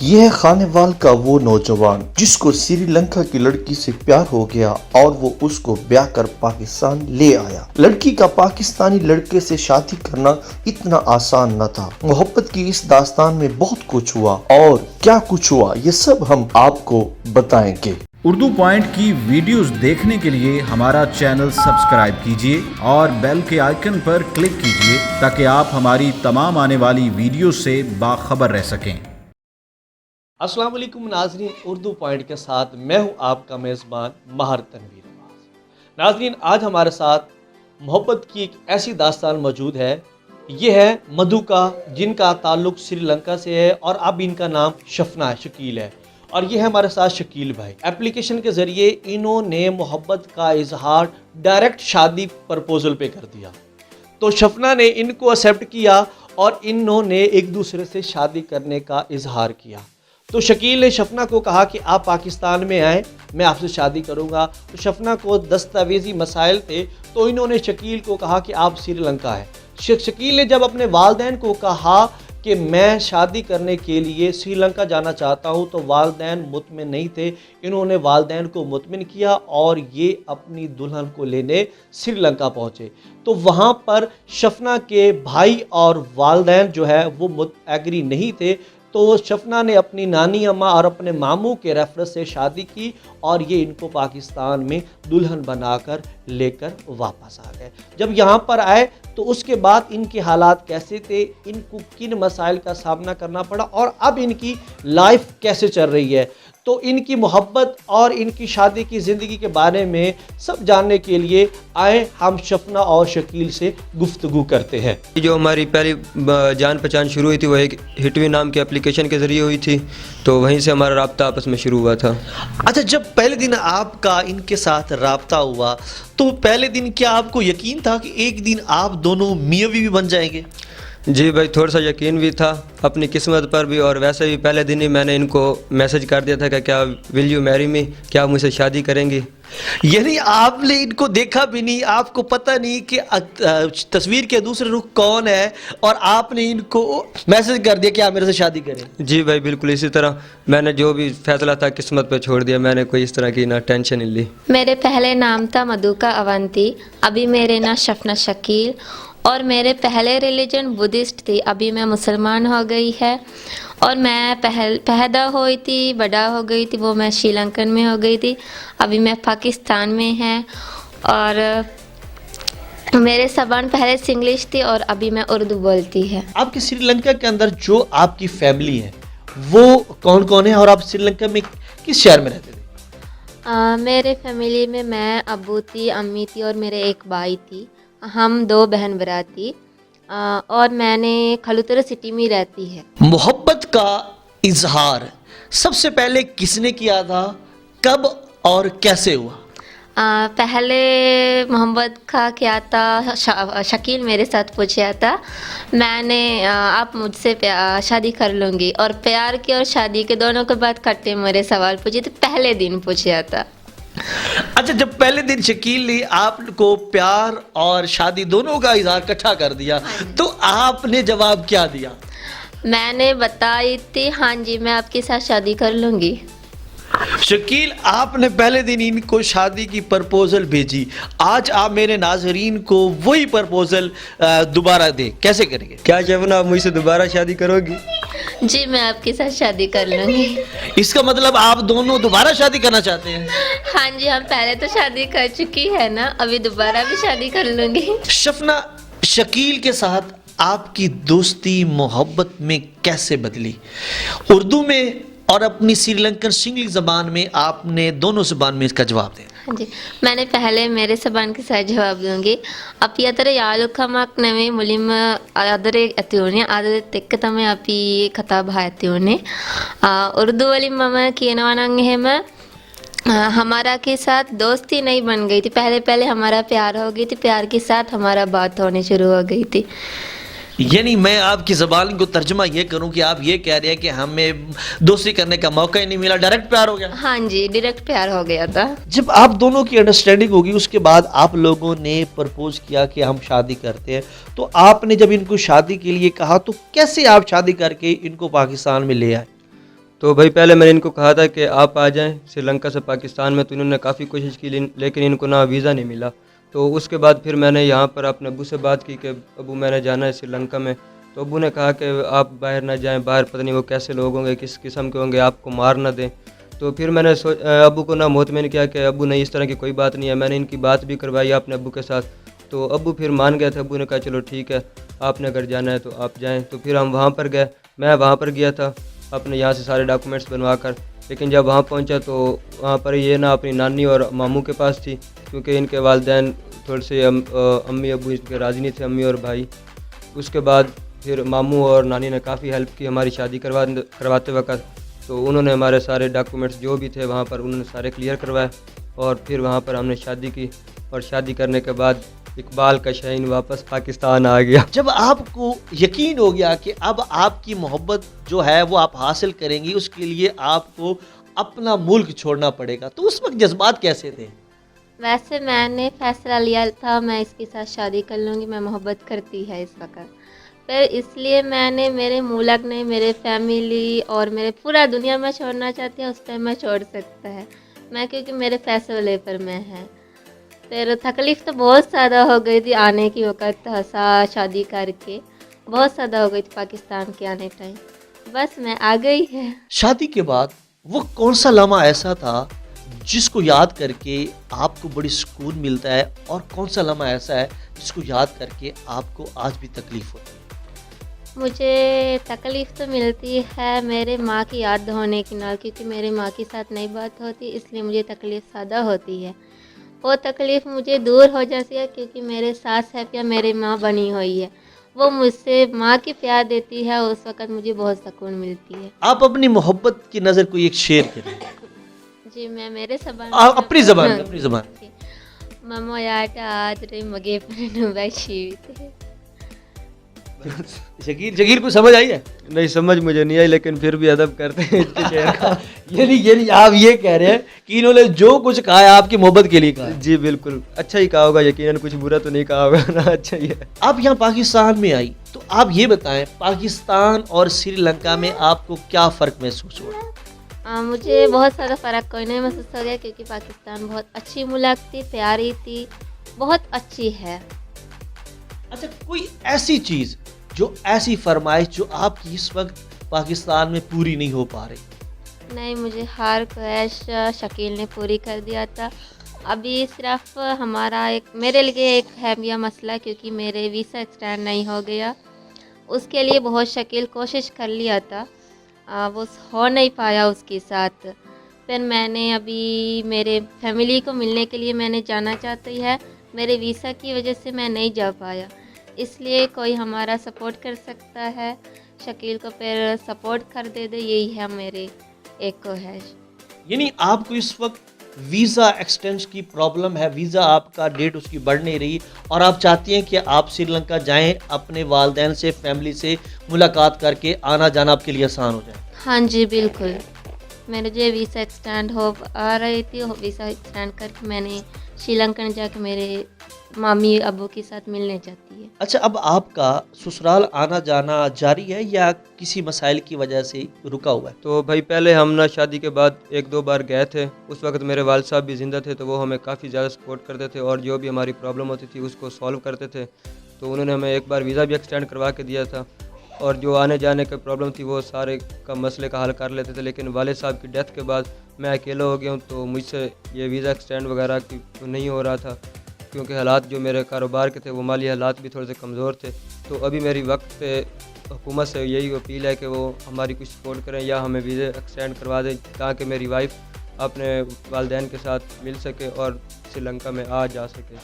یہ ہے خانیوال کا وہ نوجوان جس کو سری لنکا کی لڑکی سے پیار ہو گیا اور وہ اس کو بیاہ کر پاکستان لے آیا۔ لڑکی کا پاکستانی لڑکے سے شادی کرنا اتنا آسان نہ تھا۔ محبت کی اس داستان میں بہت کچھ ہوا، اور کیا کچھ ہوا یہ سب ہم آپ کو بتائیں گے۔ اردو پوائنٹ کی ویڈیوز دیکھنے کے لیے ہمارا چینل سبسکرائب کیجیے اور بیل کے آئیکن پر کلک کیجیے تاکہ آپ ہماری تمام آنے والی ویڈیوز سے باخبر رہ سکیں۔ السلام علیکم ناظرین، اردو پوائنٹ کے ساتھ میں ہوں آپ کا میزبان ماہر تنویر نواز۔ ناظرین، آج ہمارے ساتھ محبت کی ایک ایسی داستان موجود ہے۔ یہ ہے مدھو کا، جن کا تعلق سری لنکا سے ہے اور اب ان کا نام شفنا ہے، شکیل ہے، اور یہ ہے ہمارے ساتھ شکیل بھائی۔ اپلیکیشن کے ذریعے انہوں نے محبت کا اظہار ڈائریکٹ شادی پرپوزل پہ کر دیا، تو شفنا نے ان کو ایکسیپٹ کیا اور انہوں نے ایک دوسرے سے شادی کرنے کا اظہار کیا۔ تو شکیل نے شفنا کو کہا کہ آپ پاکستان میں آئیں، میں آپ سے شادی کروں گا۔ تو شفنا کو دستاویزی مسائل تھے، تو انہوں نے شکیل کو کہا کہ آپ سری لنکا ہے۔ شکیل نے جب اپنے والدین کو کہا کہ میں شادی کرنے کے لیے سری لنکا جانا چاہتا ہوں، تو والدین مطمئن نہیں تھے۔ انہوں نے والدین کو مطمئن کیا اور یہ اپنی دلہن کو لینے سری لنکا پہنچے۔ تو وہاں پر شفنا کے بھائی اور والدین جو ہے وہ ایگری نہیں تھے، تو شفنا نے اپنی نانی اماں اور اپنے ماموں کے ریفرنس سے شادی کی اور یہ ان کو پاکستان میں دلہن بنا کر لے کر واپس آ گئے۔ جب یہاں پر آئے تو اس کے بعد ان کے حالات کیسے تھے، ان کو کن مسائل کا سامنا کرنا پڑا اور اب ان کی لائف کیسے چل رہی ہے، تو ان کی محبت اور ان کی شادی کی زندگی کے بارے میں سب جاننے کے لیے آئیں ہم شفنا اور شکیل سے گفتگو کرتے ہیں۔ جو ہماری پہلی جان پہچان شروع ہوئی تھی وہ ایک ہٹوی نام کے اپلیکیشن کے ذریعے ہوئی تھی، تو وہیں سے ہمارا رابطہ آپس میں شروع ہوا تھا۔ اچھا، جب پہلے دن آپ کا ان کے ساتھ رابطہ ہوا تو پہلے دن کیا آپ کو یقین تھا کہ ایک دن آپ دونوں میاں بیوی بن جائیں گے؟ جی بھائی، تھوڑا سا یقین بھی تھا اپنی قسمت پر بھی، اور ویسے بھی پہلے دن ہی میں نے ان کو میسج کر دیا تھا کہ کیا ول یو میری می، کیا مجھ سے شادی کریں گی؟ یعنی آپ نے ان کو دیکھا بھی نہیں، آپ کو پتہ نہیں کہ تصویر کے دوسرے رخ کون ہے، اور آپ نے ان کو میسج کر دیا کہ آپ میرے سے شادی کریں؟ جی بھائی بالکل اسی طرح، میں نے جو بھی فیصلہ تھا قسمت پہ چھوڑ دیا، میں نے کوئی اس طرح کی نہ ٹینشن نہیں لی۔ میرے پہلے نام تھا مدھو کا اونتی، ابھی میرے نام شفنا شکیل، اور میرے پہلے ریلیجن بدھسٹ تھی، ابھی میں مسلمان ہو گئی ہے، اور میں پیدا ہوئی تھی، بڑا ہو گئی تھی وہ میں شری لنکن میں ہو گئی تھی، ابھی میں پاکستان میں ہیں، اور میرے زبان پہلے سے انگلش تھی اور ابھی میں اردو بولتی ہے۔ آپ کے سری لنکا کے اندر جو آپ کی فیملی ہے وہ کون کون ہے، اور آپ سری لنکا میں کس شہر میں رہتے تھے؟ میرے فیملی میں ابو تھی، امی تھی اور میرے ایک بھائی تھی، ہم 2 بہن برا تھی، اور میں نے کھلوترا سٹی میں رہتی ہے۔ محبت کا اظہار سب سے پہلے کس نے کیا تھا، کب اور کیسے ہوا؟ پہلے محبت کا کیا تھا، شکیل میرے ساتھ پوچھا تھا، میں نے آپ مجھ سے شادی کر لوں گی، اور پیار کی اور شادی کے دونوں کے بعد کٹے میرے سوال پوچھے تو پہلے دن پوچھا تھا۔ اچھا، جب پہلے دن شکیل نے آپ کو پیار اور شادی دونوں کا اظہار اکٹھا کر دیا تو آپ نے جواب کیا دیا؟ میں نے بتائی تھی ہاں جی میں آپ کے ساتھ شادی کر لوں گی۔ شکیل، آپ نے پہلے دن ان کو شادی کی پرپوزل بھیجی، آج آپ میرے ناظرین کو وہی پرپوزل دوبارہ دیں، کیسے کریں گے؟ کیا شفنا آپ مجھ سے دوبارہ شادی کرو گی؟ جی میں آپ کے ساتھ شادی کر لوں گی۔ اس کا مطلب آپ دونوں دوبارہ شادی کرنا چاہتے ہیں؟ ہاں جی، ہم پہلے تو شادی کر چکی ہے نا، ابھی دوبارہ بھی شادی کر لوں گی۔ شفنا، شکیل کے ساتھ آپ کی دوستی محبت میں کیسے بدلی؟ اردو میں اور اپنی سری لنکن سنگلی زبان میں آپ نے دونوں زبان میں اس کا جواب دیں۔ ہاں جی، میں نے پہلے میرے زبان کے ساتھ جواب دوں گی۔ اپی ادھر یالوکمک نوے ملیم ادھر اتیونے ادھر تک تمہیں اپی خطاب ہاتیونے اردو والی مما کینواننگ ہے میں ہمارا کے ساتھ دوستی نہیں بن گئی تھی، پہلے ہمارا پیار ہو گئی تھی، پیار کے ساتھ ہمارا بات ہونے شروع ہو گئی تھی۔ یعنی میں آپ کی زبان کو ترجمہ یہ کروں کہ آپ یہ کہہ رہے ہیں کہ ہمیں دوستی کرنے کا موقع ہی نہیں ملا، ڈائریکٹ پیار ہو گیا؟ ہاں جی، ڈائریکٹ پیار ہو گیا تھا۔ جب آپ دونوں کی انڈرسٹینڈنگ ہوگی اس کے بعد آپ لوگوں نے پرپوز کیا کہ ہم شادی کرتے ہیں، تو آپ نے جب ان کو شادی کے لیے کہا تو کیسے آپ شادی کر کے ان کو پاکستان میں لے آئے؟ تو بھائی پہلے میں نے ان کو کہا تھا کہ آپ آ جائیں سری لنکا سے پاکستان میں، تو انہوں نے کافی کوشش کی لیکن ان کو نہ ویزا نہیں ملا. تو اس کے بعد پھر میں نے یہاں پر اپنے ابو سے بات کی کہ ابو میں نے جانا ہے سری لنکا میں. تو ابو نے کہا کہ آپ باہر نہ جائیں، باہر پتہ نہیں وہ کیسے لوگ ہوں گے، کس قسم کے ہوں گے، آپ کو مار نہ دیں. تو پھر میں نے ابو کو نہ مطمئن کیا کہ ابو نہیں، اس طرح کی کوئی بات نہیں ہے. میں نے ان کی بات بھی کروائی اپنے ابو کے ساتھ، تو ابو پھر مان گئے تھے. ابو نے کہا چلو ٹھیک ہے، آپ نے اگر جانا ہے تو آپ جائیں. تو پھر ہم وہاں پر گئے. میں وہاں پر گیا تھا اپنے یہاں سے سارے ڈاکومنٹس بنوا کر، لیکن جب وہاں پہنچا تو وہاں پر یہ نہ اپنی نانی اور ماموں کے پاس تھی، کیونکہ ان کے والدین تھوڑے سے امی ابو ان کے راضی نہیں تھے، امی اور بھائی. اس کے بعد پھر ماموں اور نانی نے کافی ہیلپ کی ہماری شادی کرواتے وقت. تو انہوں نے ہمارے سارے ڈاکومنٹس جو بھی تھے وہاں پر انہوں نے سارے کلیئر کروائے، اور پھر وہاں پر ہم نے شادی کی. اور شادی کرنے کے بعد اقبال کا شاہین واپس پاکستان آ گیا. جب آپ کو یقین ہو گیا کہ اب آپ کی محبت جو ہے وہ آپ حاصل کریں گی، اس کے لیے آپ کو اپنا ملک چھوڑنا پڑے گا، تو اس وقت جذبات کیسے تھے؟ ویسے میں نے فیصلہ لیا تھا میں اس کے ساتھ شادی کر لوں گی، میں محبت کرتی ہے اس وقت. پھر اس لیے میں نے میرے ملک نے، میرے فیملی اور میرے پورا دنیا میں چھوڑنا چاہتی ہوں، اس ٹائم میں چھوڑ سکتا ہے میں، کیونکہ میرے فیصلے پر میں ہے. پھر تکلیف تو بہت زیادہ ہو گئی تھی آنے کی وقت، شادی کر کے بہت زیادہ ہو گئی تھی پاکستان کے آنے ٹائم. بس میں آ گئی ہے. شادی کے بعد وہ کون سا لمحہ ایسا تھا جس کو یاد کر کے آپ کو بڑی سکون ملتا ہے، اور کون سا لمحہ ایسا ہے جس کو یاد کر کے آپ کو آج بھی تکلیف ہوتی ہے؟ مجھے تکلیف تو ملتی ہے میرے ماں کی یاد ہونے کی نال، کیونکہ میرے ماں کے ساتھ نہیں بات ہوتی، اس لیے مجھے تکلیف زیادہ ہوتی ہے. وہ تکلیف مجھے دور ہو جاتی ہے کیونکہ میرے ساس ہے یا میری ماں بنی ہوئی ہے، وہ مجھ سے ماں کی پیار دیتی ہے، اس وقت مجھے بہت سکون ملتی ہے. آپ اپنی محبت کی نظر کوئی ایک شعر کریں. جی میں میرے زبان اپنی زبان اپنی زبان. ممو یاٹا آج رہی مگے پرنو بیشیوتے. شکیر کو سمجھ آئی ہے؟ نہیں سمجھ مجھے نہیں آئی، لیکن پھر بھی ادب کرتے ہیں اس کے شعر کا. یعنی آپ یہ کہہ رہے ہیں کہ انہوں نے جو کچھ کہا ہے آپ کی محبت کے لیے کہا ہے. جی بالکل اچھا ہی کہا ہوگا، یقیناً کچھ برا تو نہیں کہا ہوگا نا، اچھا ہی ہے. آپ یہاں پاکستان میں آئی تو آپ یہ بتائیں پاکستان اور سری لنکا میں آپ کو کیا فرق محسوس ہوا؟ مجھے بہت زیادہ فرق کوئی نہیں محسوس ہو گیا، کیونکہ پاکستان بہت اچھی ملک تھی، پیاری تھی، بہت اچھی ہے. اچھا کوئی ایسی چیز جو ایسی فرمائش جو آپ کی اس وقت پاکستان میں پوری نہیں ہو پا رہی؟ نہیں، مجھے ہر خواہش شکیل نے پوری کر دیا تھا. ابھی صرف ہمارا میرے لیے ایک اہمیہ مسئلہ، کیونکہ میرے ویزا ایکسٹینڈ نہیں ہو گیا، اس کے لیے بہت شکیل کوشش کر لیا تھا، وہ ہو نہیں پایا اس کے ساتھ. پھر میں نے ابھی میرے فیملی کو ملنے کے لیے میں نے جانا چاہتی ہے، میرے ویزا کی وجہ سے میں نہیں جا پایا، اس لیے کوئی ہمارا سپورٹ کر سکتا ہے شکیل کو، پھر سپورٹ کر دے، یہی ہے میرے ایک خواہش. یعنی آپ کو اس وقت ویزا ایکسٹینشن کی پرابلم ہے، ویزا آپ کا ڈیٹ اس کی بڑھ نہیں رہی، اور آپ چاہتی ہیں کہ آپ سری لنکا جائیں، اپنے والدین سے، فیملی سے ملاقات کر کے آنا جانا آپ کے لیے آسان ہو جائے. ہاں جی بالکل، میرے جو ویزا ایکسٹینڈ ہو آ رہی تھی، ویزا ایکسٹینڈ کر کے میں نے سری لنکا جا کے میرے مامی ابو کے ساتھ ملنے جاتی ہے. اچھا اب آپ کا سسرال آنا جانا جاری ہے یا کسی مسائل کی وجہ سے رکا ہوا ہے؟ تو بھائی پہلے ہم نا شادی کے بعد 1-2 بار گئے تھے، اس وقت میرے والد صاحب بھی زندہ تھے، تو وہ ہمیں کافی زیادہ سپورٹ کرتے تھے، اور جو بھی ہماری پرابلم ہوتی تھی اس کو سولو کرتے تھے. تو انہوں نے ہمیں ایک بار ویزا بھی ایکسٹینڈ کروا کے دیا تھا، اور جو آنے جانے کا پرابلم تھی وہ سارے کا مسئلے کا حل کر لیتے تھے. لیکن والد صاحب کی ڈیتھ کے بعد میں اکیلا ہو گیا ہوں، تو مجھ سے یہ ویزا ایکسٹینڈ وغیرہ کی نہیں ہو رہا تھا، کیونکہ حالات جو میرے کاروبار کے تھے وہ مالی حالات بھی تھوڑے سے کمزور تھے. تو ابھی میری وقت پہ حکومت سے یہی اپیل ہے کہ وہ ہماری کچھ سپورٹ کریں یا ہمیں ویزے ایکسٹینڈ کروا دیں، تاکہ میری وائف اپنے والدین کے ساتھ مل سکے اور سری لنکا میں آ جا سکے.